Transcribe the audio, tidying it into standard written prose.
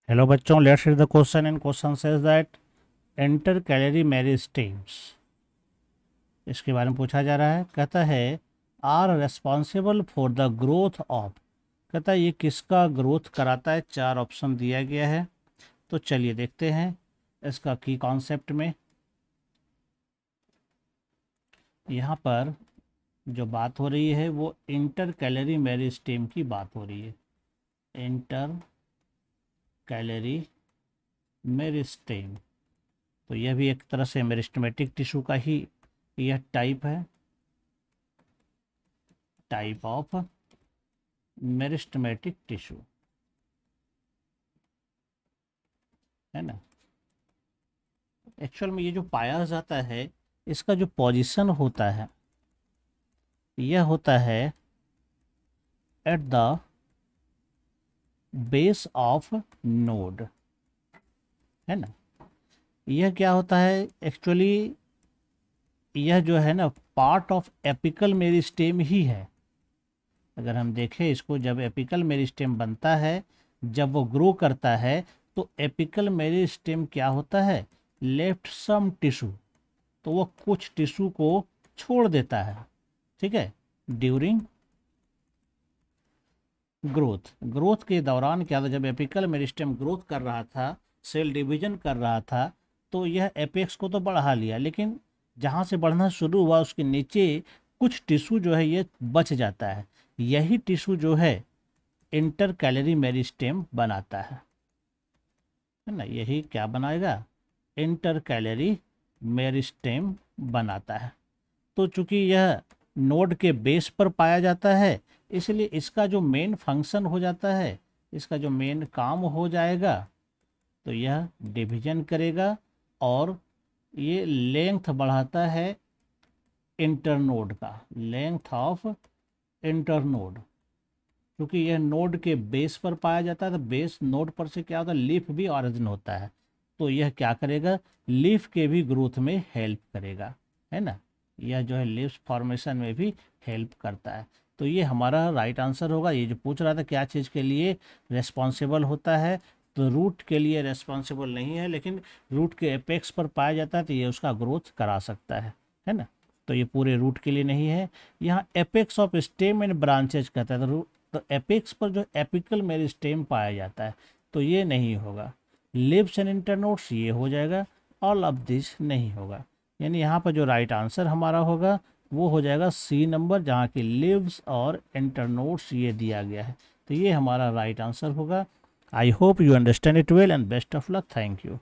Hello बच्चों, let's read the question and question says that intercalary meristems. इसके बारे में पूछा जा रहा है। कहता है are responsible for the growth of. कहता है ये किसका ग्रोथ कराता है। चार ऑप्शन दिया गया है, तो चलिए देखते हैं इसका की कॉन्सेप्ट में। यहाँ पर जो बात हो रही है वो इंटर कैलोरी मेरिस्टेम की बात हो रही है। इंटर कैलोरी मेरिस्टेम, तो यह भी एक तरह से मेरिस्टेमेटिक टिश्यू का ही यह टाइप है, टाइप ऑफ मेरिस्टेमेटिक टिश्यू, है ना। एक्चुअल में ये जो पाया जाता है इसका जो पोजीशन होता है यह होता है at the base of node, है ना। यह क्या होता है एक्चुअली, यह जो है ना पार्ट ऑफ एपिकल मेरिस्टेम ही है। अगर हम देखें इसको, जब एपिकल मेरिस्टेम बनता है, जब वो ग्रो करता है, तो एपिकल मेरिस्टेम क्या होता है, लेफ्ट सम टिश्यू, तो वो कुछ टिश्यू को छोड़ देता है, ठीक है। ड्यूरिंग ग्रोथ के दौरान क्या था, जब एपिकल मेरिस्टेम ग्रोथ कर रहा था, सेल डिवीजन कर रहा था, तो यह एपेक्स को तो बढ़ा लिया, लेकिन जहाँ से बढ़ना शुरू हुआ उसके नीचे कुछ टिश्यू जो है ये बच जाता है। यही टिश्यू जो है इंटर कैलोरी मेरिस्टेम बनाता है ना। यही क्या बनाएगा, इंटर कैलोरी मेरिस्टेम बनाता है। तो चूंकि यह नोड के बेस पर पाया जाता है, इसलिए इसका जो मेन फंक्शन हो जाता है, इसका जो मेन काम हो जाएगा, तो यह डिवीजन करेगा और ये लेंथ बढ़ाता है इंटरनोड का, लेंथ ऑफ इंटरनोड। क्योंकि यह नोड के बेस पर पाया जाता है, तो बेस नोड पर से क्या होता है, लीफ भी ऑरिजिन होता है, तो यह क्या करेगा, लीफ के भी ग्रोथ में हेल्प करेगा, है ना। यह जो है लीफ फॉर्मेशन में भी हेल्प करता है। तो ये हमारा राइट आंसर होगा। ये जो पूछ रहा था क्या चीज़ के लिए रेस्पॉन्सिबल होता है, तो रूट के लिए रेस्पॉन्सिबल नहीं है, लेकिन रूट के एपेक्स पर पाया जाता है, तो ये उसका ग्रोथ करा सकता है ना। तो ये पूरे रूट के लिए नहीं है। यहाँ apex of stem and branches कहता है, तो एपेक्स पर जो एपिकल मेरिस्टेम पाया जाता है, तो ये नहीं होगा। लिव्स एंड इंटरनोड्स ये हो जाएगा, ऑल ऑफ दिस नहीं होगा। यानी यहाँ पर जो राइट आंसर हमारा होगा वो हो जाएगा सी नंबर, जहाँ की लिव्स और इंटरनोड्स ये दिया गया है, तो ये हमारा राइट आंसर होगा। I hope you understand it well and best of luck. Thank you.